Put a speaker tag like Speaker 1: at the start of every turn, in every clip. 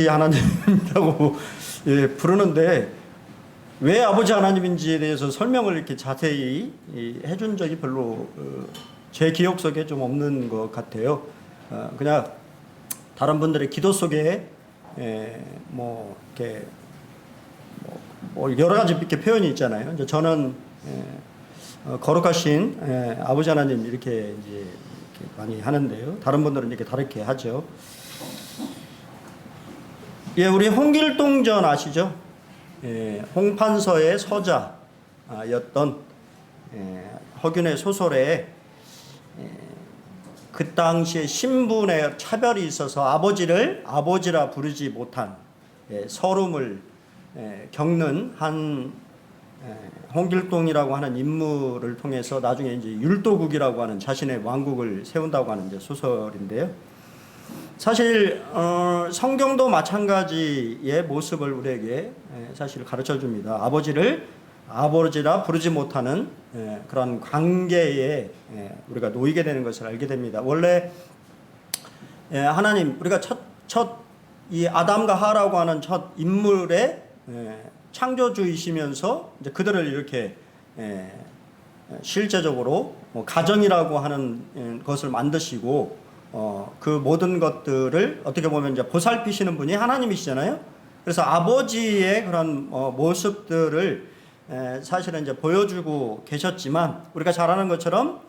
Speaker 1: 하나님이라고 부르는데 왜 아버지 하나님인지에 대해서 설명을 이렇게 자세히 해준 적이 별로 제 기억 속에 좀 없는 것 같아요. 그냥 다른 분들의 기도 속에 뭐 이렇게 뭐 여러 가지 이렇게 표현이 있잖아요. 이제 저는 거룩하신 아버지 하나님 이렇게 이제 이렇게 많이 하는데요. 다른 분들은 이렇게 다르게 하죠. 예, 우리 홍길동전 아시죠? 홍판서의 서자였던 허균의 소설에 그 당시에 신분의 차별이 있어서 아버지를 아버지라 부르지 못한 서름을 겪는 한 홍길동이라고 하는 인물을 통해서 나중에 이제 율도국이라고 하는 자신의 왕국을 세운다고 하는 이제 소설인데요. 사실 성경도 마찬가지의 모습을 우리에게 사실 가르쳐 줍니다. 아버지를 아버지라 부르지 못하는 그런 관계에 우리가 놓이게 되는 것을 알게 됩니다. 원래 하나님 우리가 첫 이 아담과 하라고 하는 첫 인물의 창조주이시면서 이제 그들을 이렇게 실제적으로 가정이라고 하는 것을 만드시고 그 모든 것들을 어떻게 보면 이제 보살피시는 분이 하나님이시잖아요. 그래서 아버지의 그런 모습들을 사실은 이제 보여주고 계셨지만 우리가 잘 아는 것처럼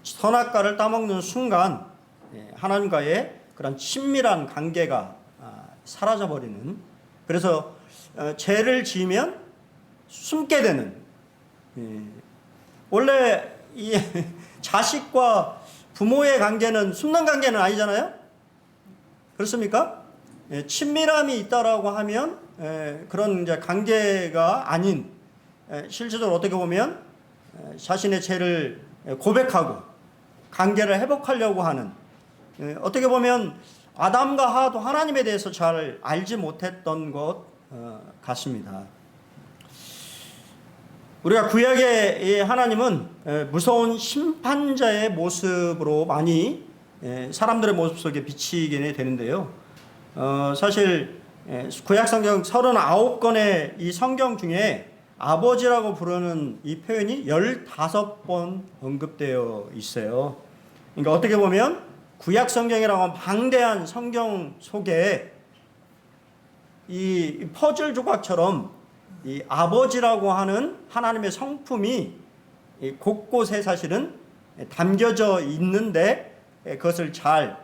Speaker 1: 선악과를 따먹는 순간 하나님과의 그런 친밀한 관계가 사라져버리는, 그래서 죄를 지으면 숨게 되는, 원래 이 자식과 부모의 관계는 숨는 관계는 아니잖아요. 그렇습니까? 친밀함이 있다라고 하면 그런 이제 관계가 아닌, 실제적으로 어떻게 보면 자신의 죄를 고백하고 관계를 회복하려고 하는, 어떻게 보면 아담과 하와도 하나님에 대해서 잘 알지 못했던 것 같습니다. 우리가 구약의 하나님은 무서운 심판자의 모습으로 많이 사람들의 모습 속에 비치게 되는데요. 사실 구약 성경 39권의 이 성경 중에 아버지라고 부르는 이 표현이 15번 언급되어 있어요. 그러니까 어떻게 보면 구약 성경이라고 하는 방대한 성경 속에 이 퍼즐 조각처럼 이 아버지라고 하는 하나님의 성품이 곳곳에 사실은 담겨져 있는데 그것을 잘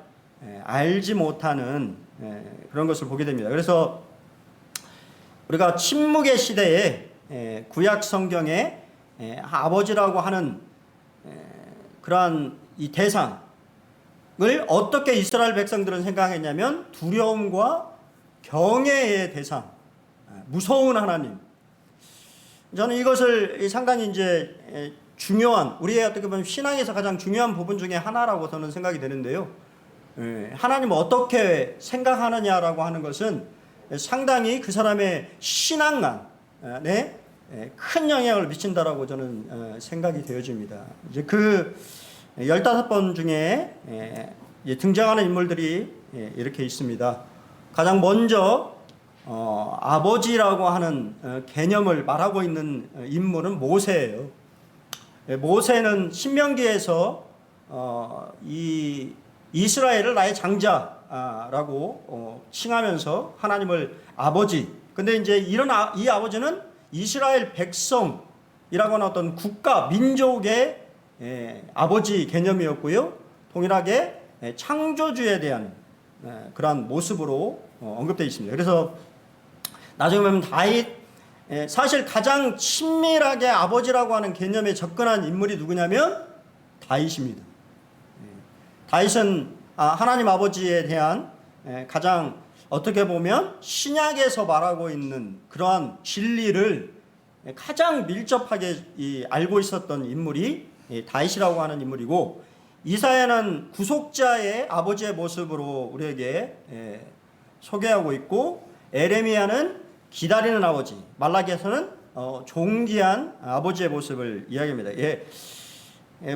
Speaker 1: 알지 못하는 그런 것을 보게 됩니다. 그래서 우리가 침묵의 시대에 구약 성경에 아버지라고 하는 그러한 이 대상을 어떻게 이스라엘 백성들은 생각했냐면 두려움과 경외의 대상, 무서운 하나님. 저는 이것을 상당히 이제 중요한, 우리의 어떻게 보면 신앙에서 가장 중요한 부분 중에 하나라고 저는 생각이 되는데요. 하나님을 어떻게 생각하느냐라고 하는 것은 상당히 그 사람의 신앙관에 큰 영향을 미친다라고 저는 생각이 되어집니다. 이제 그 15번 중에 등장하는 인물들이 이렇게 있습니다. 가장 먼저 아버지라고 하는 개념을 말하고 있는 인물은 모세예요. 모세는 신명기에서 이 이스라엘을 나의 장자라고 칭하면서 하나님을 아버지. 근데 이제 이 아버지는 이스라엘 백성이라고 하는 어떤 국가, 민족의 아버지 개념이었고요. 동일하게 창조주에 대한 그러한 모습으로 언급되어 있습니다. 그래서 나중에 보면 다윗, 사실 가장 친밀하게 아버지라고 하는 개념에 접근한 인물이 누구냐면 다윗입니다. 다윗은 하나님 아버지에 대한 가장 어떻게 보면 신약에서 말하고 있는 그러한 진리를 가장 밀접하게 알고 있었던 인물이 다윗이라고 하는 인물이고, 이사야는 구속자의 아버지의 모습으로 우리에게 소개하고 있고, 에레미야는 기다리는 아버지, 말라기에서는 존귀한 아버지의 모습을 이야기합니다.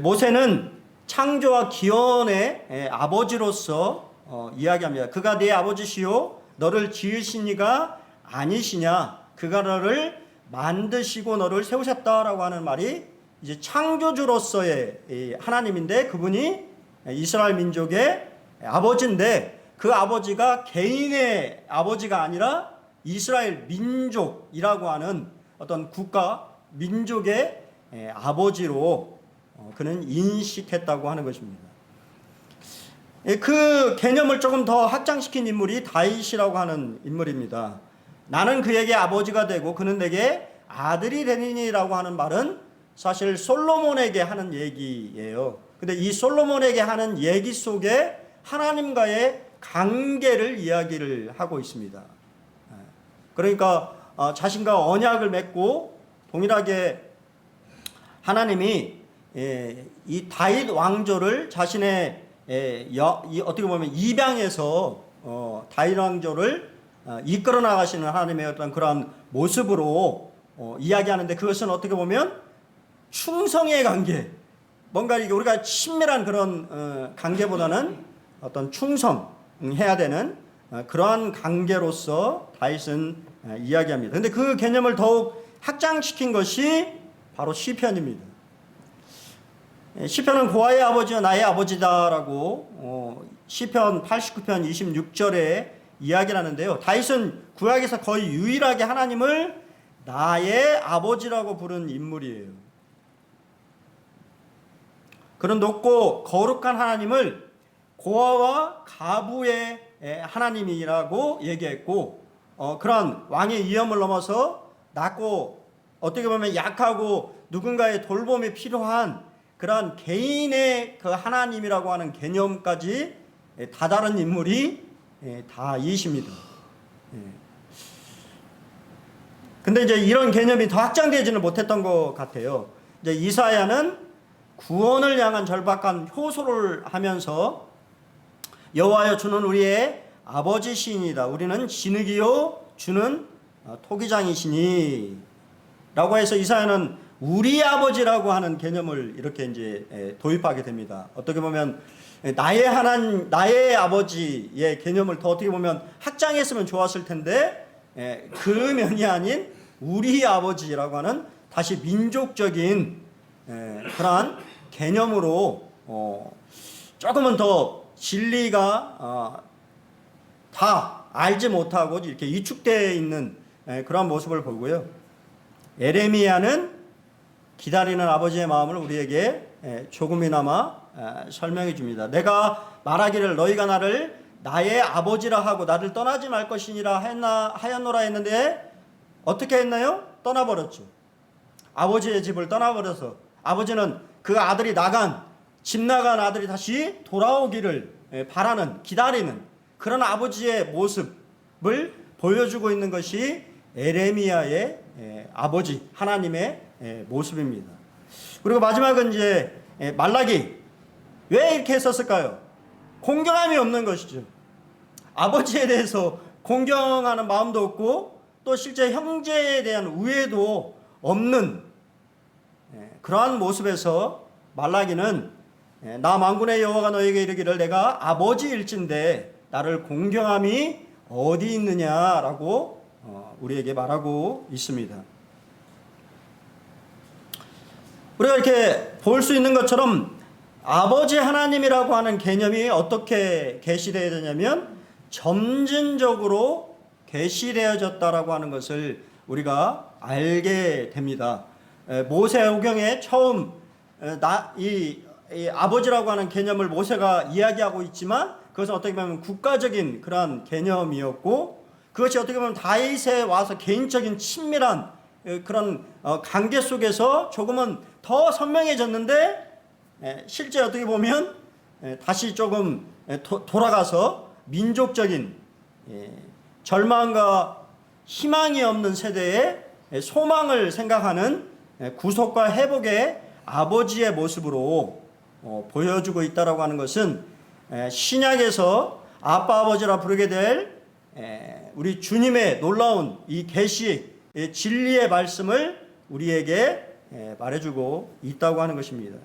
Speaker 1: 모세는 창조와 기원의 아버지로서 이야기합니다. 그가 네 아버지시요 너를 지으신 이가 아니시냐? 그가 너를 만드시고 너를 세우셨다라고 하는 말이 이제 창조주로서의 하나님인데, 그분이 이스라엘 민족의 아버지인데, 그 아버지가 개인의 아버지가 아니라 이스라엘 민족이라고 하는 어떤 국가 민족의 아버지로 그는 인식했다고 하는 것입니다. 그 개념을 조금 더 확장시킨 인물이 다윗이라고 하는 인물입니다. 나는 그에게 아버지가 되고 그는 내게 아들이 되니라고 하는 말은 사실 솔로몬에게 하는 얘기예요. 근데 이 솔로몬에게 하는 얘기 속에 하나님과의 관계를 이야기를 하고 있습니다. 그러니까 자신과 언약을 맺고 동일하게 하나님이 이 다윗 왕조를 자신의 어떻게 보면 입양해서 다윗 왕조를 이끌어 나가시는 하나님의 어떤 그런 모습으로 이야기하는데, 그것은 어떻게 보면 충성의 관계, 뭔가 이게 우리가 친밀한 그런 관계보다는 어떤 충성해야 되는 그러한 관계로서 다윗은 이야기합니다. 그런데 그 개념을 더욱 확장시킨 것이 바로 시편입니다. 시편은 고아의 아버지와 나의 아버지다라고 시편 89편 26절에 이야기를 하는데요. 다윗은 구약에서 거의 유일하게 하나님을 나의 아버지라고 부른 인물이에요. 그런 높고 거룩한 하나님을 고아와 가부의 하나님이라고 얘기했고, 그런 왕의 위엄을 넘어서 낮고 어떻게 보면 약하고 누군가의 돌봄이 필요한 그런 개인의 그 하나님이라고 하는 개념까지 다다른 인물이 다윗입니다. 근데 이제 이런 개념이 더 확장되지는 못했던 것 같아요. 이제 이사야는 구원을 향한 절박한 호소를 하면서 여호와여 주는 우리의 아버지시니이다. 우리는 진흙이요 주는 토기장이시니 라고 해서 이사야는 우리 아버지라고 하는 개념을 이렇게 이제 도입하게 됩니다. 어떻게 보면 나의 아버지의 개념을 더 어떻게 보면 확장했으면 좋았을 텐데, 그 면이 아닌 우리 아버지라고 하는 다시 민족적인 그러한 개념으로 조금은 더 진리가 다 알지 못하고 이렇게 위축되어 있는 그런 모습을 보고요. 에레미야는 기다리는 아버지의 마음을 우리에게 조금이나마 설명해 줍니다. 내가 말하기를 너희가 나를 나의 아버지라 하고 나를 떠나지 말 것이니라 하였노라 했는데 어떻게 했나요? 떠나버렸죠. 아버지의 집을 떠나버려서 아버지는 그 아들이 집 나간 아들이 다시 돌아오기를 바라는, 기다리는 그런 아버지의 모습을 보여주고 있는 것이 에레미야의 아버지 하나님의 모습입니다. 그리고 마지막은 이제 말라기. 왜 이렇게 했었을까요? 공경함이 없는 것이죠. 아버지에 대해서 공경하는 마음도 없고 또 실제 형제에 대한 우애도 없는 그러한 모습에서 말라기는 나 만군의 여호와가 너에게 이르기를 내가 아버지일진데 나를 공경함이 어디 있느냐라고 우리에게 말하고 있습니다. 우리가 이렇게 볼 수 있는 것처럼 아버지 하나님이라고 하는 개념이 어떻게 계시되어야 되냐면 점진적으로 계시되어졌다라고 하는 것을 우리가 알게 됩니다. 모세오경에 처음 이 아버지라고 하는 개념을 모세가 이야기하고 있지만 그것은 어떻게 보면 국가적인 그런 개념이었고, 그것이 어떻게 보면 다윗에 와서 개인적인 친밀한 그런 관계 속에서 조금은 더 선명해졌는데, 실제 어떻게 보면 다시 조금 돌아가서 민족적인 절망과 희망이 없는 세대의 소망을 생각하는 구속과 회복의 아버지의 모습으로 보여주고 있다라고 하는 것은 신약에서 아빠 아버지라 부르게 될 우리 주님의 놀라운 이 계시 진리의 말씀을 우리에게 말해주고 있다고 하는 것입니다.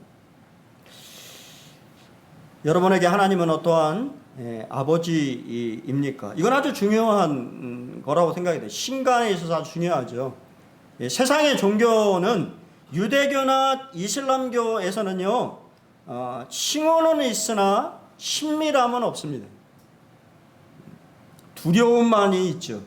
Speaker 1: 여러분에게 하나님은 어떠한 아버지입니까? 이건 아주 중요한 거라고 생각이 돼요. 신간에 있어서 아주 중요하죠. 세상의 종교는 유대교나 이슬람교에서는요, 칭호는 있으나 친밀함은 없습니다. 두려움만이 있죠.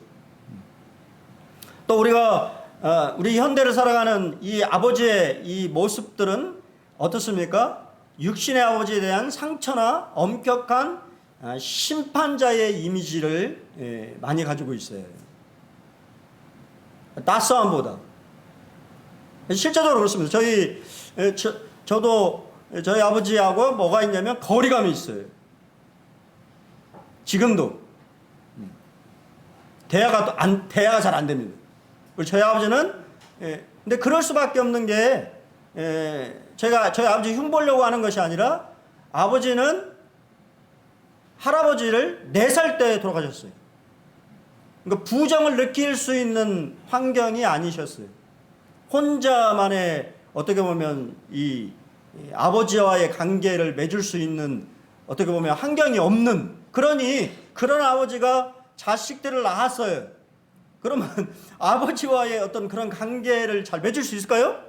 Speaker 1: 또 우리 현대를 살아가는 이 아버지의 이 모습들은 어떻습니까? 육신의 아버지에 대한 상처나 엄격한 심판자의 이미지를 많이 가지고 있어요. 따스함보다. 실제적으로 그렇습니다. 저도 저희 아버지하고 뭐가 있냐면 거리감이 있어요. 지금도. 대화가 잘 안 됩니다. 저희 아버지는, 근데 그럴 수밖에 없는 게, 저희 아버지 흉보려고 하는 것이 아니라, 아버지는 할아버지를 4살 때 돌아가셨어요. 그러니까 부정을 느낄 수 있는 환경이 아니셨어요. 혼자만의 어떻게 보면 이 아버지와의 관계를 맺을 수 있는 어떻게 보면 환경이 없는, 그러니 그런 아버지가 자식들을 낳았어요. 그러면 아버지와의 어떤 그런 관계를 잘 맺을 수 있을까요?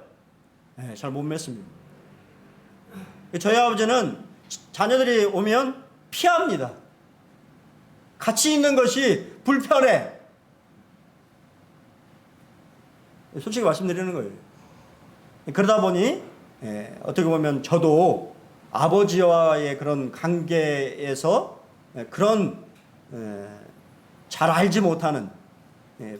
Speaker 1: 네, 잘 못 맺습니다. 저희 아버지는 자녀들이 오면 피합니다. 같이 있는 것이 불편해. 솔직히 말씀드리는 거예요. 그러다 보니 어떻게 보면 저도 아버지와의 그런 관계에서 그런 잘 알지 못하는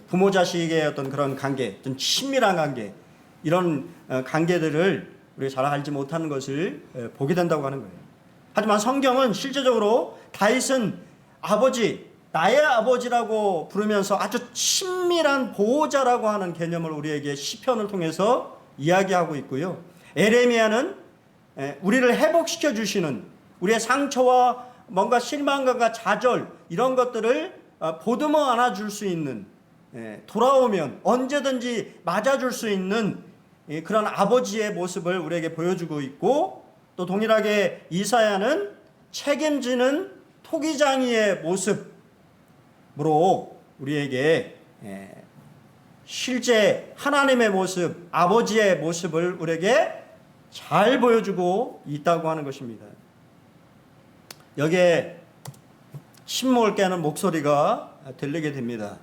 Speaker 1: 부모 자식의 어떤 그런 관계, 좀 친밀한 관계, 이런 관계들을 우리가 잘 알지 못하는 것을 보게 된다고 하는 거예요. 하지만 성경은 실제적으로 다윗은 아버지, 나의 아버지라고 부르면서 아주 친밀한 보호자라고 하는 개념을 우리에게 시편을 통해서 이야기하고 있고요. 에레미야는 우리를 회복시켜 주시는, 우리의 상처와 뭔가 실망감과 좌절, 이런 것들을 보듬어 안아줄 수 있는, 돌아오면 언제든지 맞아줄 수 있는 그런 아버지의 모습을 우리에게 보여주고 있고, 또 동일하게 이사야는 책임지는 토기장이의 모습으로 우리에게 실제 하나님의 모습, 아버지의 모습을 우리에게 잘 보여주고 있다고 하는 것입니다. 여기에 침묵을 깨는 목소리가 들리게 됩니다.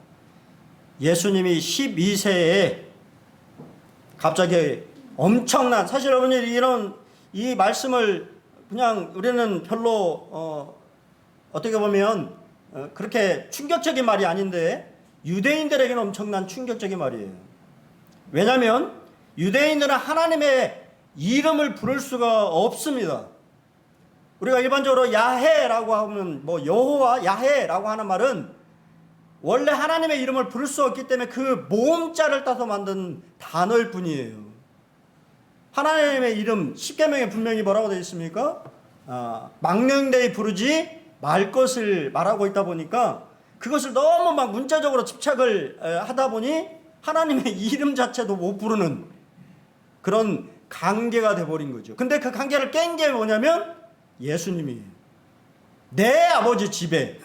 Speaker 1: 예수님이 12세에 갑자기 엄청난, 사실 여러분이 이 말씀을 그냥 우리는 별로 어떻게 보면 그렇게 충격적인 말이 아닌데 유대인들에게는 엄청난 충격적인 말이에요. 왜냐하면 유대인들은 하나님의 이름을 부를 수가 없습니다. 우리가 일반적으로 야훼라고 하면 여호와 야훼라고 하는 말은 원래 하나님의 이름을 부를 수 없기 때문에 그 모음자를 따서 만든 단어일 뿐이에요. 하나님의 이름 10계명에 분명히 뭐라고 되어 있습니까? 망령되이 부르지 말 것을 말하고 있다 보니까 그것을 너무 막 문자적으로 집착을 하다 보니 하나님의 이름 자체도 못 부르는 그런 관계가 돼버린 거죠. 근데 그 관계를 깬 게 뭐냐면 예수님이에요. 내 아버지 집에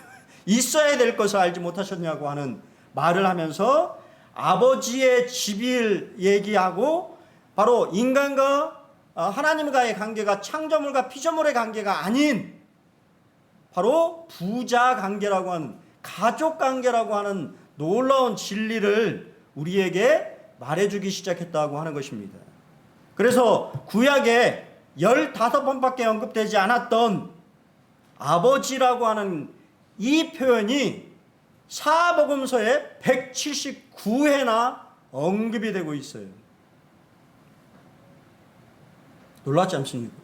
Speaker 1: 있어야 될 것을 알지 못하셨냐고 하는 말을 하면서 아버지의 집을 얘기하고, 바로 인간과 하나님과의 관계가 창조물과 피조물의 관계가 아닌 바로 부자 관계라고 하는, 가족 관계라고 하는 놀라운 진리를 우리에게 말해주기 시작했다고 하는 것입니다. 그래서 구약에 15번밖에 언급되지 않았던 아버지라고 하는 이 표현이 사복음서에 179회나 언급이 되고 있어요. 놀랍지 않습니까?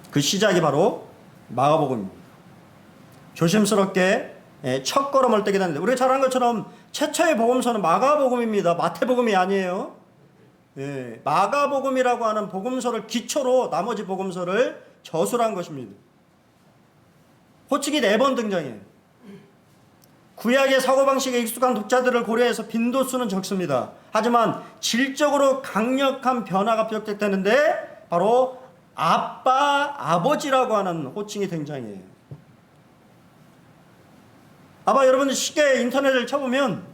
Speaker 1: 그 시작이 바로 마가복음입니다. 조심스럽게 첫 걸음을 떼게 되는데, 우리가 잘 아는 것처럼 최초의 복음서는 마가복음입니다. 마태복음이 아니에요. 마가복음이라고 하는 복음서를 기초로 나머지 복음서를 저술한 것입니다. 호칭이 4번 등장해요. 구약의 사고방식에 익숙한 독자들을 고려해서 빈도수는 적습니다. 하지만 질적으로 강력한 변화가 부각되는데 바로 아빠, 아버지라고 하는 호칭이 등장해요. 아마 여러분들 쉽게 인터넷을 쳐보면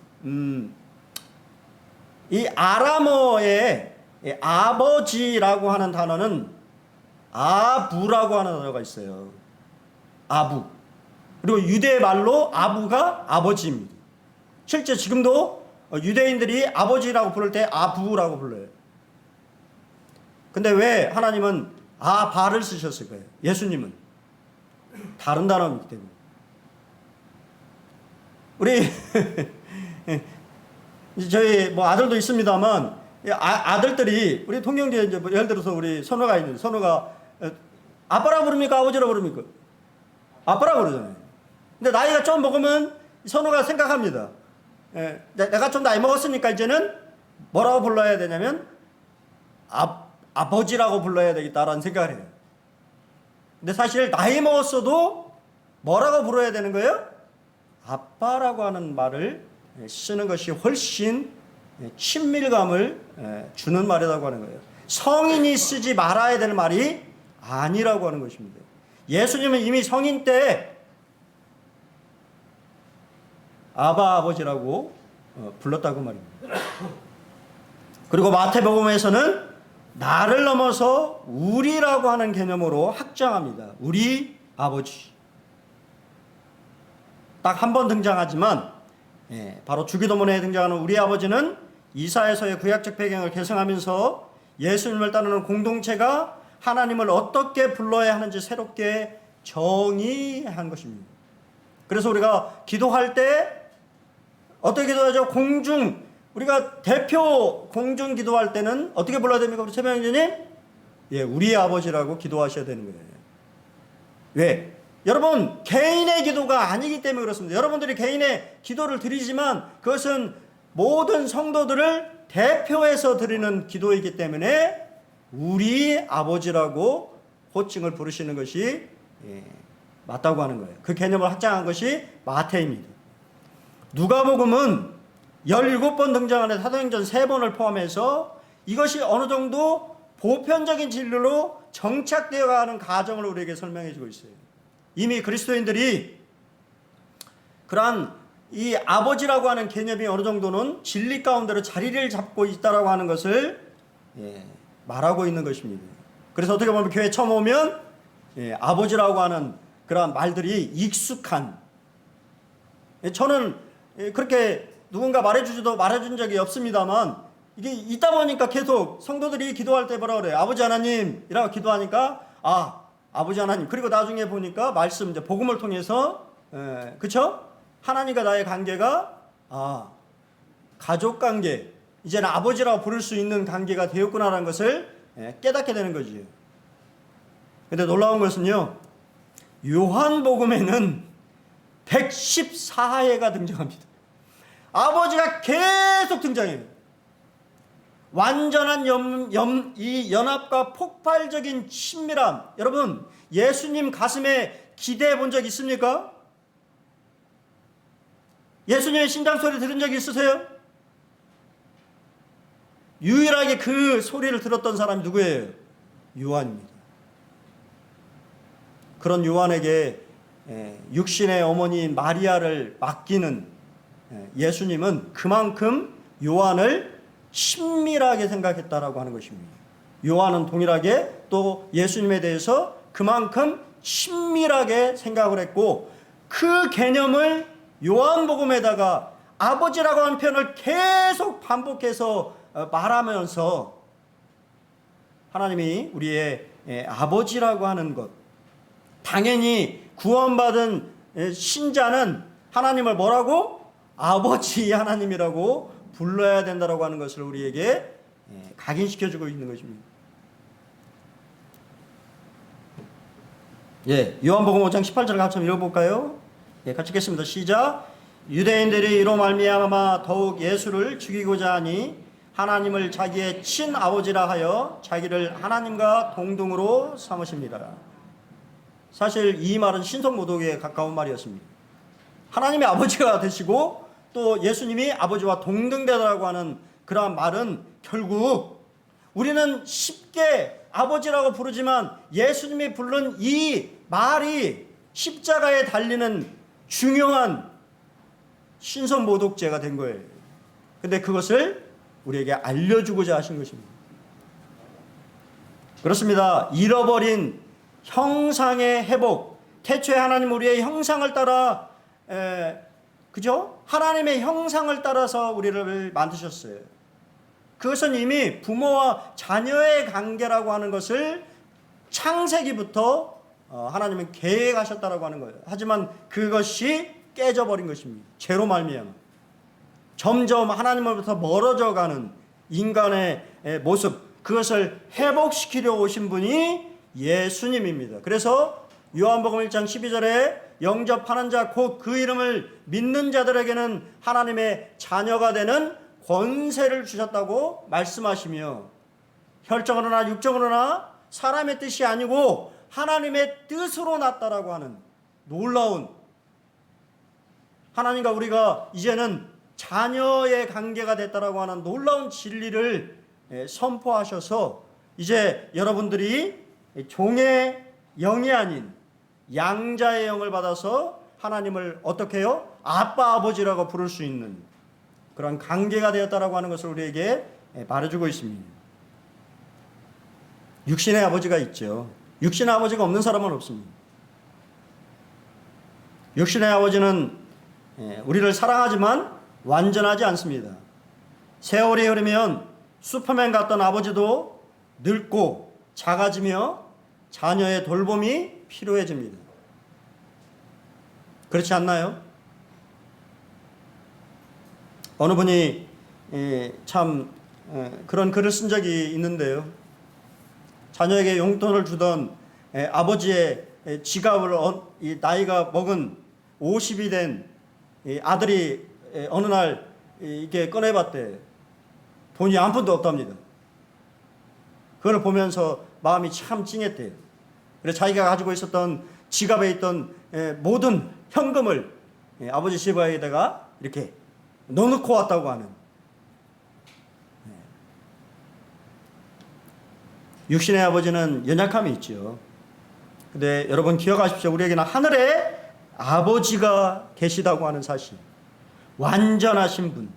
Speaker 1: 이 아람어에 아버지라고 하는 단어는 아부라고 하는 단어가 있어요. 아부. 그리고 유대 말로 아부가 아버지입니다. 실제 지금도 유대인들이 아버지라고 부를 때 아부라고 불러요. 근데 왜 하나님은 아바를 쓰셨을 거예요? 예수님은 다른 단어이기 때문에. 우리 저희 뭐 아들도 있습니다만 아들들이 우리 통영지에 이제 예를 들어서 우리 선호가 있는 선호가 아빠라 부릅니까 아버지라 부릅니까? 아빠라 부르잖아요. 근데 나이가 좀 먹으면 선호가 생각합니다. 내가 좀 나이 먹었으니까 이제는 뭐라고 불러야 되냐면 아버지라고 불러야 되겠다라는 생각을 해요. 근데 사실 나이 먹었어도 뭐라고 불러야 되는 거예요? 아빠라고 하는 말을 쓰는 것이 훨씬 친밀감을 주는 말이라고 하는 거예요. 성인이 쓰지 말아야 될 말이 아니라고 하는 것입니다. 예수님은 이미 성인 때 아바 아버지라고 불렀다고 말입니다. 그리고 마태복음에서는 나를 넘어서 우리라고 하는 개념으로 확장합니다. 우리 아버지. 딱 한 번 등장하지만 바로 주기도문에 등장하는 우리 아버지는 이사야서의 구약적 배경을 개성하면서 예수님을 따르는 공동체가 하나님을 어떻게 불러야 하는지 새롭게 정의한 것입니다. 그래서 우리가 기도할 때 어떻게 기도하죠? 우리가 대표 공중 기도할 때는 어떻게 불러야 됩니까? 우리 최명진님? 우리 아버지라고 기도하셔야 되는 거예요. 왜? 여러분, 개인의 기도가 아니기 때문에 그렇습니다. 여러분들이 개인의 기도를 드리지만 그것은 모든 성도들을 대표해서 드리는 기도이기 때문에 우리 아버지라고 호칭을 부르시는 것이 맞다고 하는 거예요. 그 개념을 확장한 것이 마태입니다. 누가복음은 17번 등장하는 사도행전 3번을 포함해서 이것이 어느 정도 보편적인 진리로 정착되어 가는 과정을 우리에게 설명해 주고 있어요. 이미 그리스도인들이 그러한 이 아버지라고 하는 개념이 어느 정도는 진리 가운데로 자리를 잡고 있다라고 하는 것을 말하고 있는 것입니다. 그래서 어떻게 보면 교회 처음 오면 아버지라고 하는 그러한 말들이 익숙한, 저는 그렇게 누군가 말해준 적이 없습니다만 이게 있다 보니까 계속 성도들이 기도할 때 뭐라 그래요? 아버지 하나님이라고 기도하니까 아버지 하나님. 그리고 나중에 보니까 말씀 이제 복음을 통해서 그쵸? 하나님과 나의 관계가 가족 관계, 이제는 아버지라고 부를 수 있는 관계가 되었구나라는 것을 깨닫게 되는 거지요. 근데 놀라운 것은요, 요한복음에는 114회가 등장합니다. 아버지가 계속 등장해요. 완전한 이 연합과 폭발적인 친밀함. 여러분, 예수님 가슴에 기대해 본 적 있습니까? 예수님의 심장 소리 들은 적 있으세요? 유일하게 그 소리를 들었던 사람이 누구예요? 요한입니다. 그런 요한에게 육신의 어머니인 마리아를 맡기는 예수님은 그만큼 요한을 친밀하게 생각했다라고 하는 것입니다. 요한은 동일하게 또 예수님에 대해서 그만큼 친밀하게 생각을 했고, 그 개념을 요한복음에다가 아버지라고 하는 표현을 계속 반복해서 말하면서 하나님이 우리의 아버지라고 하는 것, 당연히 구원받은 신자는 하나님을 뭐라고? 아버지 하나님이라고 불러야 된다라고 하는 것을 우리에게 각인시켜주고 있는 것입니다. 요한복음 5장 18절을 같이 한번 읽어볼까요? 같이 읽겠습니다. 시작. 유대인들이 이로 말미암아 더욱 예수를 죽이고자 하니 하나님을 자기의 친아버지라 하여 자기를 하나님과 동등으로 삼으십니다. 사실 이 말은 신성모독에 가까운 말이었습니다. 하나님의 아버지가 되시고 또 예수님이 아버지와 동등되다라고 하는 그러한 말은 결국 우리는 쉽게 아버지라고 부르지만 예수님이 부른 이 말이 십자가에 달리는 중요한 신선모독죄가 된 거예요. 근데 그것을 우리에게 알려주고자 하신 것입니다. 그렇습니다. 잃어버린 형상의 회복. 태초에 하나님 우리의 형상을 따라 그죠? 하나님의 형상을 따라서 우리를 만드셨어요. 그것은 이미 부모와 자녀의 관계라고 하는 것을 창세기부터 하나님은 계획하셨다라고 하는 거예요. 하지만 그것이 깨져버린 것입니다. 죄로 말미암아 점점 하나님으로부터 멀어져 가는 인간의 모습, 그것을 회복시키려 오신 분이 예수님입니다. 그래서 요한복음 1장 12절에 영접하는 자 곧 그 이름을 믿는 자들에게는 하나님의 자녀가 되는 권세를 주셨다고 말씀하시며, 혈정으로나 육정으로나 사람의 뜻이 아니고 하나님의 뜻으로 났다라고 하는 놀라운, 하나님과 우리가 이제는 자녀의 관계가 됐다라고 하는 놀라운 진리를 선포하셔서 이제 여러분들이 종의 영이 아닌 양자의 영을 받아서 하나님을 어떻게 해요? 아빠 아버지라고 부를 수 있는 그런 관계가 되었다라고 하는 것을 우리에게 말해주고 있습니다. 육신의 아버지가 있죠. 육신의 아버지가 없는 사람은 없습니다. 육신의 아버지는 우리를 사랑하지만 완전하지 않습니다. 세월이 흐르면 슈퍼맨 같던 아버지도 늙고 작아지며 자녀의 돌봄이 필요해집니다. 그렇지 않나요? 어느 분이 참 그런 글을 쓴 적이 있는데요. 자녀에게 용돈을 주던 아버지의 지갑을 나이가 먹은 50이 된 아들이 어느 날 이렇게 꺼내봤대. 돈이 한 푼도 없답니다. 그걸 보면서 마음이 참 찡했대요. 그래서 자기가 가지고 있었던 지갑에 있던 모든 현금을 아버지 지갑에다가 이렇게 넣어놓고 왔다고 하는. 육신의 아버지는 연약함이 있죠. 근데 여러분 기억하십시오. 우리에게는 하늘에 아버지가 계시다고 하는 사실. 완전하신 분.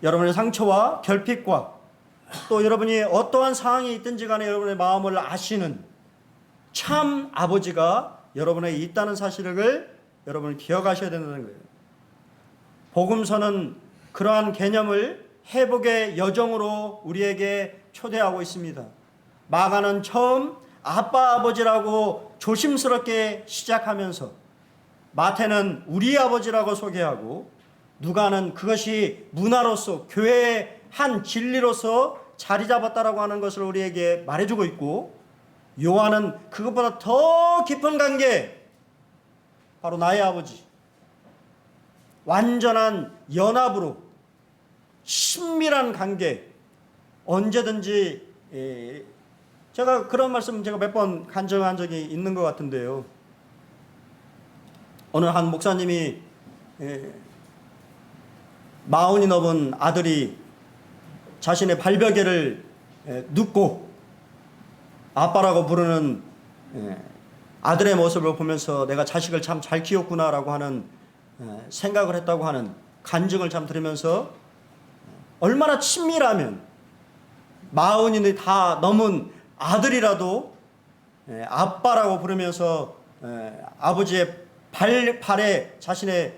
Speaker 1: 여러분의 상처와 결핍과 또 여러분이 어떠한 상황이 있든지 간에 여러분의 마음을 아시는 참 아버지가 여러분에게 있다는 사실을 여러분은 기억하셔야 된다는 거예요. 복음서는 그러한 개념을 회복의 여정으로 우리에게 초대하고 있습니다. 마가는 처음 아빠 아버지라고 조심스럽게 시작하면서 마태는 우리 아버지라고 소개하고 누가는 그것이 문화로서 교회의 한 진리로서 자리 잡았다라고 하는 것을 우리에게 말해주고 있고, 요한은 그것보다 더 깊은 관계, 바로 나의 아버지, 완전한 연합으로 친밀한 관계, 언제든지 제가 그런 말씀 제가 몇 번 간증한 적이 있는 것 같은데요. 어느 한 목사님이 40이 넘은 아들이 자신의 발베개를 눕고 아빠라고 부르는 아들의 모습을 보면서 내가 자식을 참 잘 키웠구나라고 하는 생각을 했다고 하는 간증을 참 들으면서, 얼마나 친밀하면 40이 다 넘은 아들이라도 아빠라고 부르면서 아버지의 발에 자신의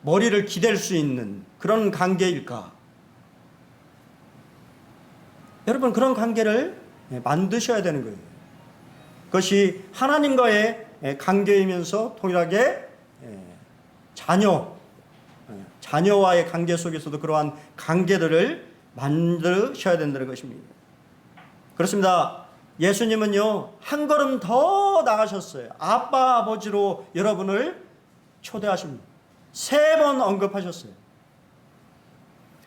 Speaker 1: 머리를 기댈 수 있는 그런 관계일까? 여러분, 그런 관계를 만드셔야 되는 거예요. 그것이 하나님과의 관계이면서 동일하게 자녀와의 관계 속에서도 그러한 관계들을 만드셔야 된다는 것입니다. 그렇습니다. 예수님은요, 한 걸음 더 나가셨어요. 아빠, 아버지로 여러분을 초대하십니다. 3번 언급하셨어요.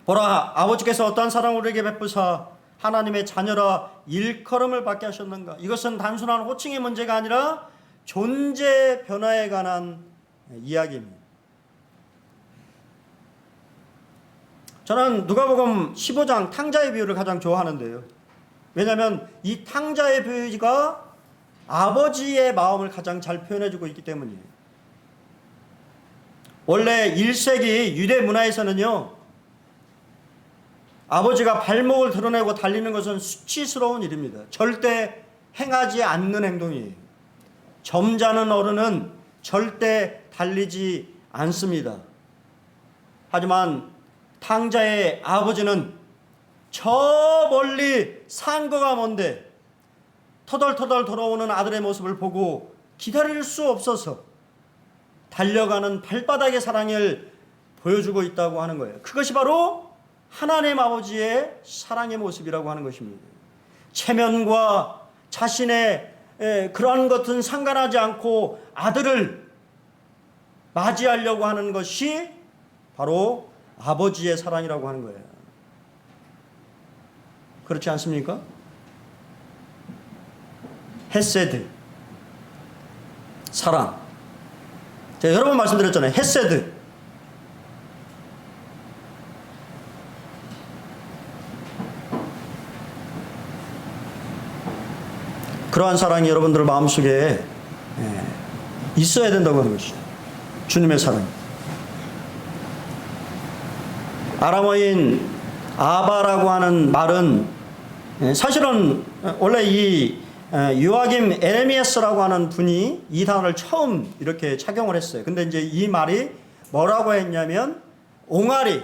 Speaker 1: 보라, 아버지께서 어떠한 사랑을 우리에게 베푸사 하나님의 자녀라 일컬음을 받게 하셨는가. 이것은 단순한 호칭의 문제가 아니라 존재 변화에 관한 이야기입니다. 저는 누가복음 15장 탕자의 비유를 가장 좋아하는데요. 왜냐하면 이 탕자의 비유가 아버지의 마음을 가장 잘 표현해주고 있기 때문이에요. 원래 1세기 유대 문화에서는요, 아버지가 발목을 드러내고 달리는 것은 수치스러운 일입니다. 절대 행하지 않는 행동이에요. 점잖은 어른은 절대 달리지 않습니다. 하지만 탕자의 아버지는 저 멀리 산거가 먼데 터덜터덜 돌아오는 아들의 모습을 보고 기다릴 수 없어서 달려가는 발바닥의 사랑을 보여주고 있다고 하는 거예요. 그것이 바로 하나님 아버지의 사랑의 모습이라고 하는 것입니다. 체면과 자신의 그러한 것은 상관하지 않고 아들을 맞이하려고 하는 것이 바로 아버지의 사랑이라고 하는 거예요. 그렇지 않습니까? 헤세드, 사랑. 제가 여러 번 말씀드렸잖아요. 헤세드. 그러한 사랑이 여러분들 마음속에 있어야 된다고 하는 것이죠. 주님의 사랑. 아람어인 아바라고 하는 말은 사실은 원래 이 요아김 에레미야스라고 하는 분이 이 단어를 처음 이렇게 착용을 했어요. 근데 이제 이 말이 뭐라고 했냐면, 옹알이,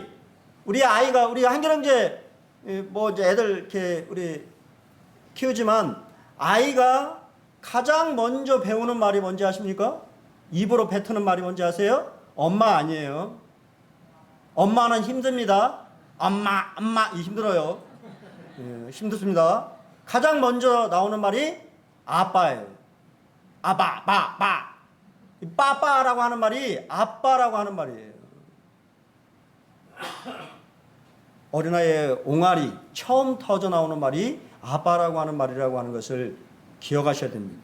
Speaker 1: 우리 한결형제 뭐 이제 애들 이렇게 우리 키우지만 아이가 가장 먼저 배우는 말이 뭔지 아십니까? 입으로 뱉는 말이 뭔지 아세요? 엄마 아니에요. 엄마는 힘듭니다. 엄마 이 힘들어요. 힘듭니다. 가장 먼저 나오는 말이 아빠예요. 아빠, 빠빠라고 하는 말이 아빠라고 하는 말이에요. 어린아이의 옹알이 처음 터져 나오는 말이 아빠라고 하는 말이라고 하는 것을 기억하셔야 됩니다.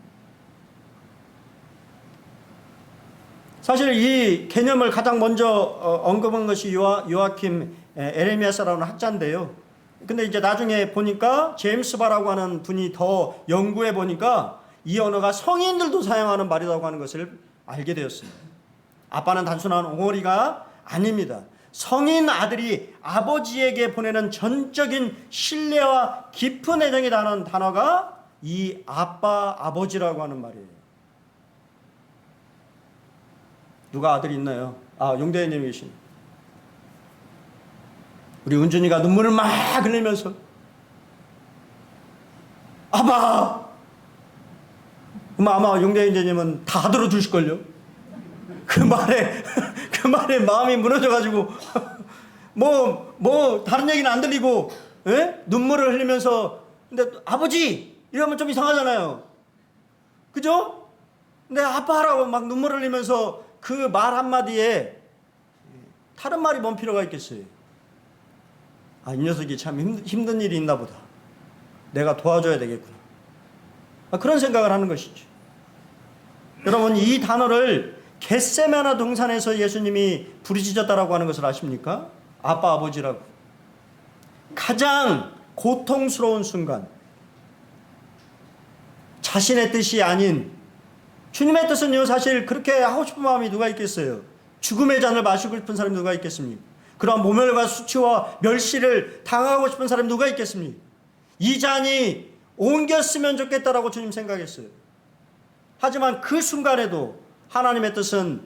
Speaker 1: 사실 이 개념을 가장 먼저 언급한 것이 요아킴 에레미야스라는 학자인데요. 근데 이제 나중에 보니까 제임스 바라고 하는 분이 더 연구해 보니까 이 언어가 성인들도 사용하는 말이라고 하는 것을 알게 되었습니다. 아빠는 단순한 옹알이가 아닙니다. 성인 아들이 아버지에게 보내는 전적인 신뢰와 깊은 애정이 담는 단어가 이 아빠, 아버지라고 하는 말이에요. 누가 아들이 있나요? 용대현님이 계신. 우리 은준이가 눈물을 막 흘리면서 아빠! 아마 용대현님은 다 들어주실걸요? 그 말에 마음이 무너져가지고 다른 얘기는 안 들리고 눈물을 흘리면서, 근데 아버지 이러면 좀 이상하잖아요. 그죠? 근데 아빠라고 막 눈물을 흘리면서 그 말 한마디에 다른 말이 뭔 필요가 있겠어요? 이 녀석이 참 힘든 일이 있나 보다. 내가 도와줘야 되겠구나. 그런 생각을 하는 것이죠. 여러분, 이 단어를 겟세마네 동산에서 예수님이 부르짖었다라고 하는 것을 아십니까? 아빠, 아버지라고. 가장 고통스러운 순간, 자신의 뜻이 아닌, 주님의 뜻은요, 사실 그렇게 하고 싶은 마음이 누가 있겠어요? 죽음의 잔을 마시고 싶은 사람이 누가 있겠습니까? 그런 모멸과 수치와 멸시를 당하고 싶은 사람이 누가 있겠습니까? 이 잔이 옮겼으면 좋겠다라고 주님 생각했어요. 하지만 그 순간에도 하나님의 뜻은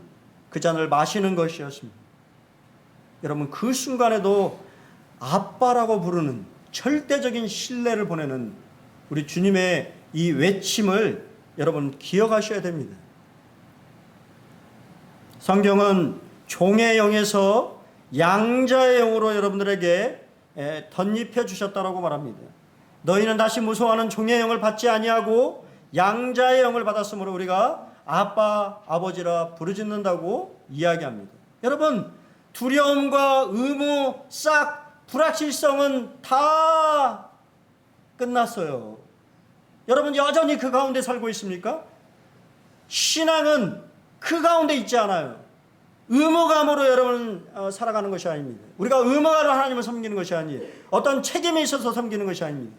Speaker 1: 그 잔을 마시는 것이었습니다. 여러분, 그 순간에도 아빠라고 부르는 절대적인 신뢰를 보내는 우리 주님의 이 외침을 여러분 기억하셔야 됩니다. 성경은 종의 영에서 양자의 영으로 여러분들에게 덧입혀 주셨다라고 말합니다. 너희는 다시 무서워하는 종의 영을 받지 아니하고 양자의 영을 받았으므로 우리가 아빠, 아버지라 부르짖는다고 이야기합니다. 여러분, 두려움과 의무, 싹 불확실성은 다 끝났어요. 여러분, 여전히 그 가운데 살고 있습니까? 신앙은 그 가운데 있지 않아요. 의무감으로 여러분 살아가는 것이 아닙니다. 우리가 의무감으로 하나님을 섬기는 것이 아니에요. 어떤 책임이 있어서 섬기는 것이 아닙니다.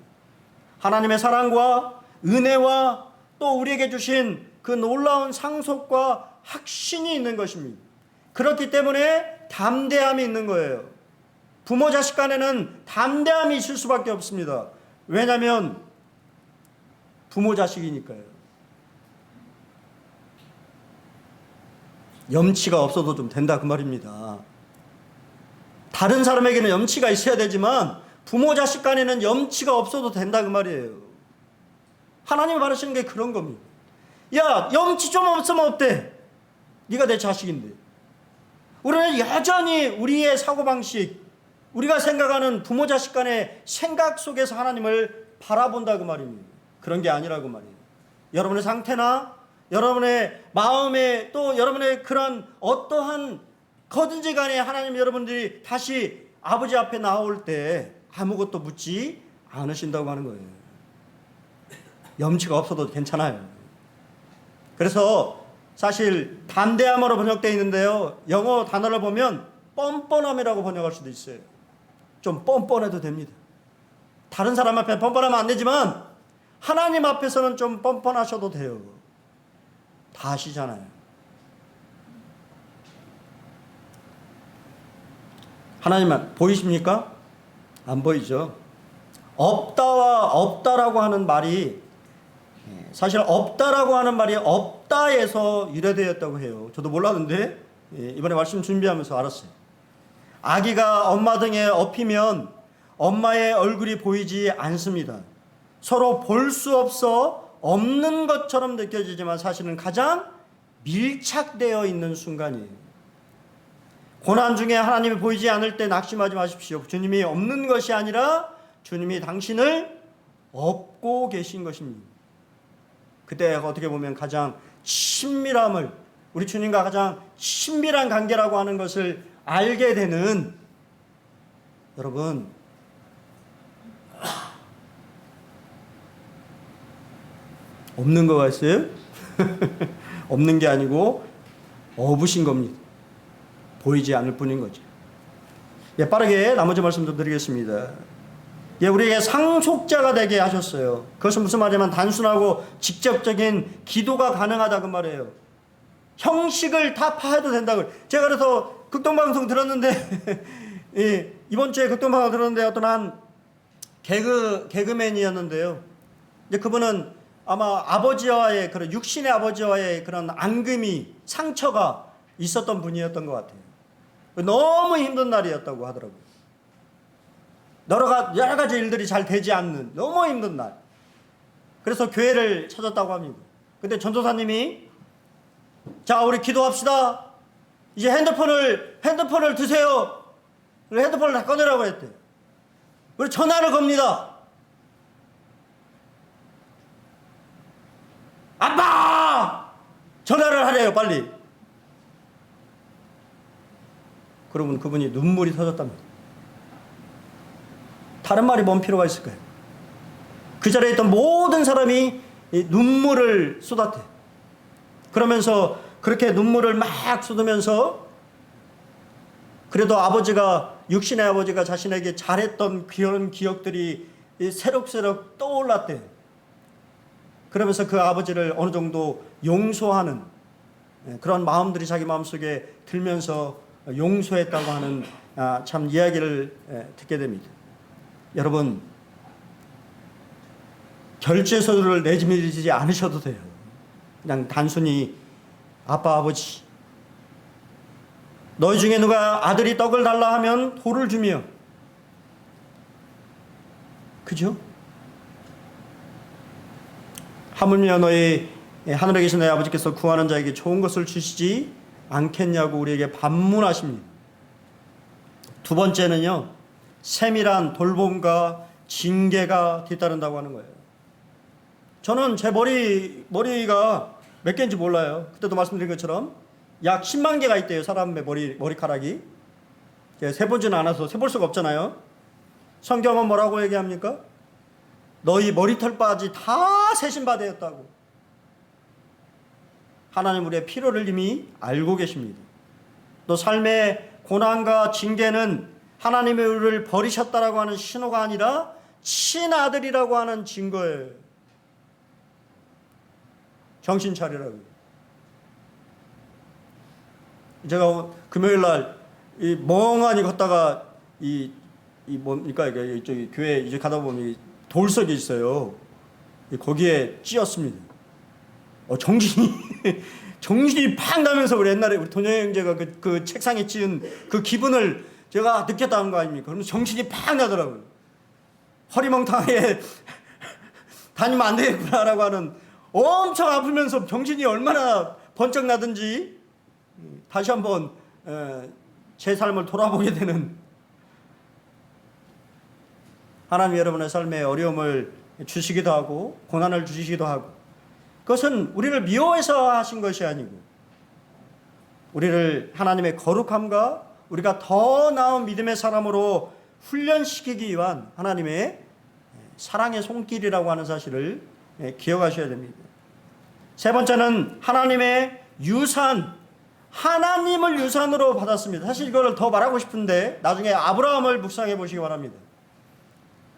Speaker 1: 하나님의 사랑과 은혜와 또 우리에게 주신 그 놀라운 상속과 확신이 있는 것입니다. 그렇기 때문에 담대함이 있는 거예요. 부모 자식 간에는 담대함이 있을 수밖에 없습니다. 왜냐하면 부모 자식이니까요. 염치가 없어도 좀 된다 그 말입니다. 다른 사람에게는 염치가 있어야 되지만 부모 자식 간에는 염치가 없어도 된다 그 말이에요. 하나님이 바라시는 게 그런 겁니다. 야, 염치 좀 없으면 어때? 네가 내 자식인데. 우리는 여전히 우리의 사고방식, 우리가 생각하는 부모 자식 간의 생각 속에서 하나님을 바라본다 그 말입니다. 그런 게 아니라고 말이에요. 여러분의 상태나 여러분의 마음에 또 여러분의 그런 어떠한 거든지 간에 하나님 여러분들이 다시 아버지 앞에 나올 때 아무것도 묻지 않으신다고 하는 거예요. 염치가 없어도 괜찮아요. 그래서 사실 담대함으로 번역되어 있는데요. 영어 단어를 보면 뻔뻔함이라고 번역할 수도 있어요. 좀 뻔뻔해도 됩니다. 다른 사람 앞에 뻔뻔하면 안 되지만 하나님 앞에서는 좀 뻔뻔하셔도 돼요. 다 아시잖아요. 하나님만 보이십니까? 안 보이죠. 없다와 없다라고 하는 말이 사실 없다라고 하는 말이 없다에서 유래되었다고 해요. 저도 몰랐는데 이번에 말씀 준비하면서 알았어요. 아기가 엄마 등에 업히면 엄마의 얼굴이 보이지 않습니다. 서로 볼 수 없어 없는 것처럼 느껴지지만 사실은 가장 밀착되어 있는 순간이에요. 고난 중에 하나님이 보이지 않을 때 낙심하지 마십시오. 주님이 없는 것이 아니라 주님이 당신을 업고 계신 것입니다. 그때 어떻게 보면 가장 친밀함을, 우리 주님과 가장 친밀한 관계라고 하는 것을 알게 되는, 여러분, 없는 거 같아요? 없는 게 아니고 업으신 겁니다. 보이지 않을 뿐인 거죠. 예, 빠르게 나머지 말씀 좀 드리겠습니다. 예, 우리에게 상속자가 되게 하셨어요. 그것은 무슨 말이냐면 단순하고 직접적인 기도가 가능하다 그 말이에요. 형식을 다 파해도 된다고. 제가 그래서 극동방송 들었는데 예, 이번 주에 극동방송 들었는데 어떤 한 개그맨이었는데요. 이제 그분은 아마 아버지와의 그런 육신의 아버지와의 그런 앙금이, 상처가 있었던 분이었던 것 같아요. 너무 힘든 날이었다고 하더라고요. 여러 가지 일들이 잘 되지 않는 너무 힘든 날. 그래서 교회를 찾았다고 합니다. 근데 전도사님이 자, 우리 기도합시다. 이제 핸드폰을 드세요. 그리고 핸드폰을 다 꺼내라고 했대. 그리고 전화를 겁니다. 아빠! 전화를 하래요, 빨리. 그러면 그분이 눈물이 터졌답니다. 다른 말이 뭔 필요가 있을까요? 그 자리에 있던 모든 사람이 눈물을 쏟았대요. 그러면서 그렇게 눈물을 막 쏟으면서 그래도 육신의 아버지가 자신에게 잘했던 그런 기억들이 새록새록 떠올랐대요. 그러면서 그 아버지를 어느 정도 용서하는 그런 마음들이 자기 마음속에 들면서 용서했다고 하는 참 이야기를 듣게 됩니다. 여러분, 결제서를 내밀지 않으셔도 돼요. 그냥 단순히 아빠, 아버지, 너희 중에 누가 아들이 떡을 달라 하면 돌을 주며, 그죠? 하물며 너희 하늘에 계신 너희 아버지께서 구하는 자에게 좋은 것을 주시지 않겠냐고 우리에게 반문하십니다. 두 번째는요, 세밀한 돌봄과 징계가 뒤따른다고 하는 거예요. 저는 제 머리가 몇 개인지 몰라요. 그때도 말씀드린 것처럼 약 10만 개가 있대요. 사람의 머리카락이. 세보지는 않아서 세볼 수가 없잖아요. 성경은 뭐라고 얘기합니까? 너희 머리털까지 다 세신바되었다고. 하나님 우리의 필요를 이미 알고 계십니다. 또 삶의 고난과 징계는 하나님이 우리를 버리셨다라고 하는 신호가 아니라 친아들이라고 하는 증거예요. 정신 차리라고. 제가 금요일 날 이 멍하니 걷다가 이 뭡니까 이게 저기 교회 이제 가다 보면 이 돌석이 있어요. 거기에 찧었습니다. 정신이 정신이 팍 나면서 우리 옛날에 우리 도녀 형제가 그 책상에 찧은 그 기분을 제가 느꼈다는 거 아닙니까? 그러면 정신이 팍 나더라고요. 허리멍텅하게 다니면 안 되겠구나라고 하는, 엄청 아프면서 정신이 얼마나 번쩍 나든지 다시 한번 제 삶을 돌아보게 되는, 하나님 여러분의 삶에 어려움을 주시기도 하고 고난을 주시기도 하고, 그것은 우리를 미워해서 하신 것이 아니고 우리를 하나님의 거룩함과 우리가 더 나은 믿음의 사람으로 훈련시키기 위한 하나님의 사랑의 손길이라고 하는 사실을 기억하셔야 됩니다. 세 번째는 하나님의 유산, 하나님을 유산으로 받았습니다. 사실 이걸 더 말하고 싶은데 나중에 아브라함을 묵상해 보시기 바랍니다.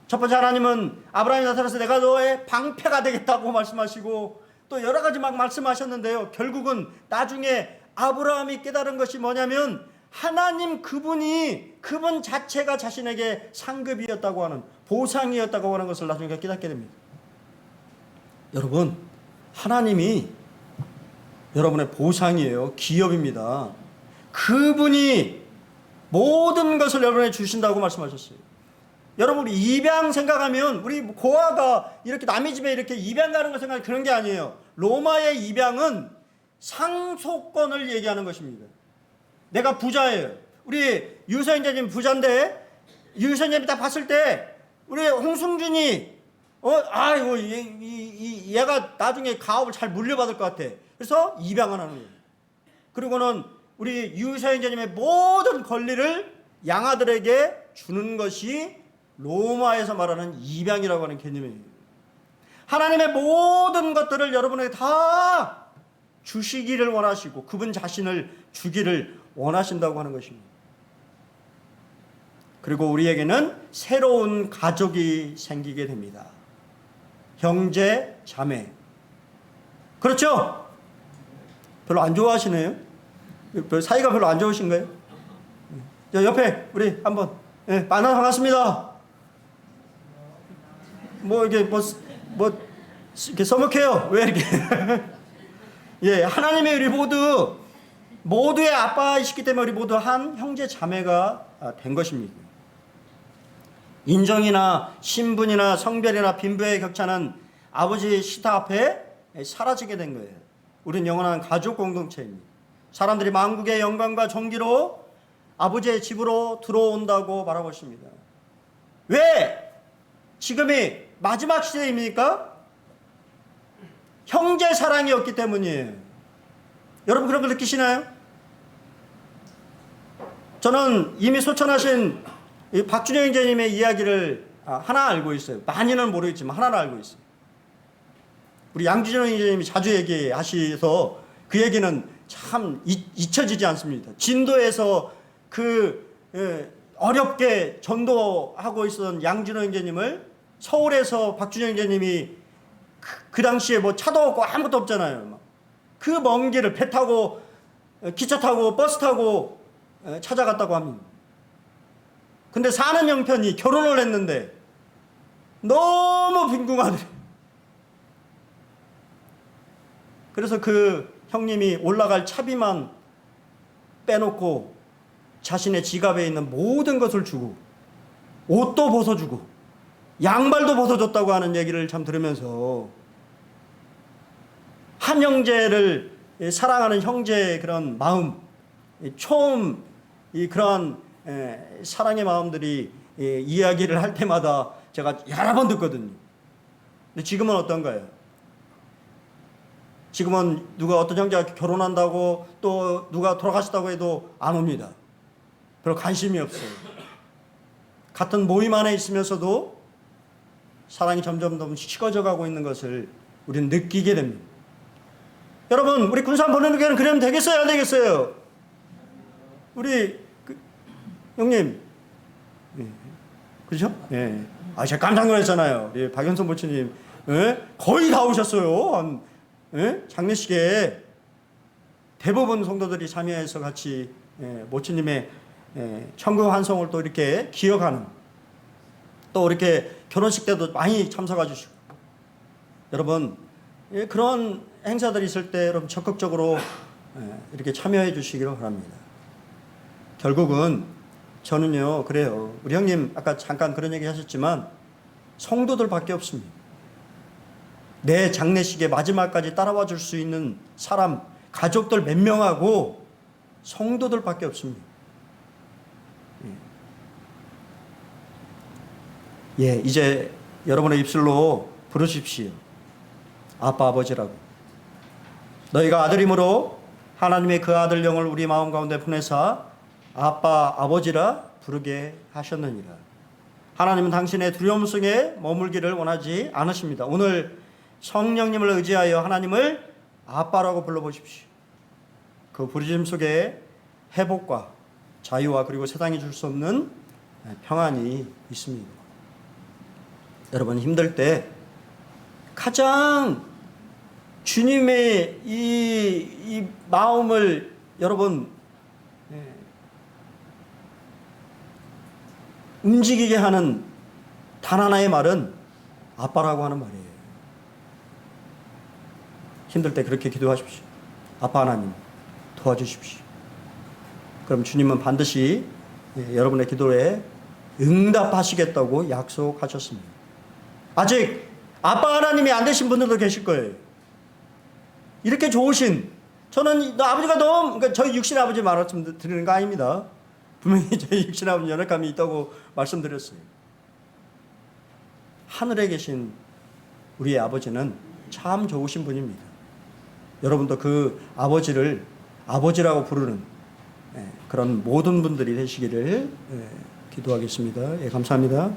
Speaker 1: 첫 번째, 하나님은 아브라함이 나타나서 내가 너의 방패가 되겠다고 말씀하시고 또 여러 가지 막 말씀하셨는데요. 결국은 나중에 아브라함이 깨달은 것이 뭐냐면 하나님 그분 자체가 자신에게 상급이었다고 하는, 보상이었다고 하는 것을 나중에 깨닫게 됩니다. 여러분, 하나님이 여러분의 보상이에요. 기업입니다. 그분이 모든 것을 여러분에게 주신다고 말씀하셨어요. 여러분, 우리 입양 생각하면 우리 고아가 이렇게 남의 집에 이렇게 입양 가는 거 생각하면 그런 게 아니에요. 로마의 입양은 상속권을 얘기하는 것입니다. 내가 부자예요. 우리 유서인자님 부자인데 유서인자님이 딱 봤을 때 우리 홍승준이 아이고 얘가 나중에 가업을 잘 물려받을 것 같아. 그래서 입양을 하는 거예요. 그리고는 우리 유서인자님의 모든 권리를 양아들에게 주는 것이 로마에서 말하는 입양이라고 하는 개념이에요. 하나님의 모든 것들을 여러분에게 다 주시기를 원하시고 그분 자신을 주기를 원하신다고 하는 것입니다. 그리고 우리에게는 새로운 가족이 생기게 됩니다. 형제, 자매. 그렇죠? 별로 안 좋아하시네요? 사이가 별로 안 좋으신가요? 옆에 우리 한번, 만나 반갑습니다. 이렇게 서먹해요. 왜 이렇게? 예, 하나님의 우리 모두의 아빠이시기 때문에 우리 모두 한 형제 자매가 된 것입니다. 인정이나 신분이나 성별이나 빈부의 격차는 아버지의 시타 앞에 사라지게 된 거예요. 우리는 영원한 가족 공동체입니다. 사람들이 만국의 영광과 존귀로 아버지의 집으로 들어온다고 바라보십니다. 왜? 지금이 마지막 시대입니까? 형제 사랑이 없기 때문이에요. 여러분 그런 걸 느끼시나요? 저는 이미 소천하신 박준영 형제님의 이야기를 하나 알고 있어요. 많이는 모르겠지만 하나는 알고 있어요. 우리 양준영 형제님이 자주 얘기하셔서 그 얘기는 참 잊혀지지 않습니다. 진도에서 어렵게 전도하고 있었던 양준영 형제님을 서울에서 박준영 형제님이 그 당시에 차도 없고 아무것도 없잖아요. 그 먼 길을 배 타고 기차 타고 버스 타고 찾아갔다고 합니다. 근데 사는 형편이 결혼을 했는데 너무 빈궁하더래요. 그래서 그 형님이 올라갈 차비만 빼놓고 자신의 지갑에 있는 모든 것을 주고 옷도 벗어주고 양말도 벗어줬다고 하는 얘기를 참 들으면서 한 형제를 사랑하는 형제의 그런 마음, 처음 그러한 사랑의 마음들이 이야기를 할 때마다 제가 여러 번 듣거든요. 근데 지금은 어떤가요? 지금은 누가 어떤 형제가 결혼한다고 또 누가 돌아가셨다고 해도 안 옵니다. 별로 관심이 없어요. 같은 모임 안에 있으면서도 사랑이 점점 더 식어져 가고 있는 것을 우리는 느끼게 됩니다. 여러분, 우리 군산 보내는 교회는 그러면 되겠어요? 안 되겠어요? 우리 형님, 그렇죠? 예. 제가 깜짝 놀랐잖아요. 우리 박연선 모치님, 거의 다 오셨어요. 장례식에 대부분 성도들이 참여해서 같이 모치님의 천국 환송을 또 이렇게 기억하는, 또 이렇게 결혼식 때도 많이 참석해 주시고, 여러분 그런 행사들이 있을 때 여러분 적극적으로 이렇게 참여해 주시기를 바랍니다. 결국은 저는요, 그래요. 우리 형님 아까 잠깐 그런 얘기 하셨지만 성도들밖에 없습니다. 내 장례식에 마지막까지 따라와 줄 수 있는 사람, 가족들 몇 명하고 성도들밖에 없습니다. 이제 여러분의 입술로 부르십시오. 아빠, 아버지라고. 너희가 아들이므로 하나님의 그 아들 영을 우리 마음 가운데 보내사 아빠, 아버지라 부르게 하셨느니라. 하나님은 당신의 두려움 속에 머물기를 원하지 않으십니다. 오늘 성령님을 의지하여 하나님을 아빠라고 불러보십시오. 그 부르심 속에 회복과 자유와 그리고 세상이 줄 수 없는 평안이 있습니다. 여러분 힘들 때 가장 주님의 이 마음을 여러분 움직이게 하는 단 하나의 말은 아빠라고 하는 말이에요. 힘들 때 그렇게 기도하십시오. 아빠 하나님 도와주십시오. 그럼 주님은 반드시 여러분의 기도에 응답하시겠다고 약속하셨습니다. 아직 아빠 하나님이 안 되신 분들도 계실 거예요. 이렇게 좋으신, 저는 아버지가 너무, 그러니까 저희 육신 아버지 말씀 드리는 거 아닙니다. 분명히 저희 육신 아버지 연약함이 있다고 말씀드렸어요. 하늘에 계신 우리의 아버지는 참 좋으신 분입니다. 여러분도 그 아버지를 아버지라고 부르는 그런 모든 분들이 되시기를 기도하겠습니다. 감사합니다.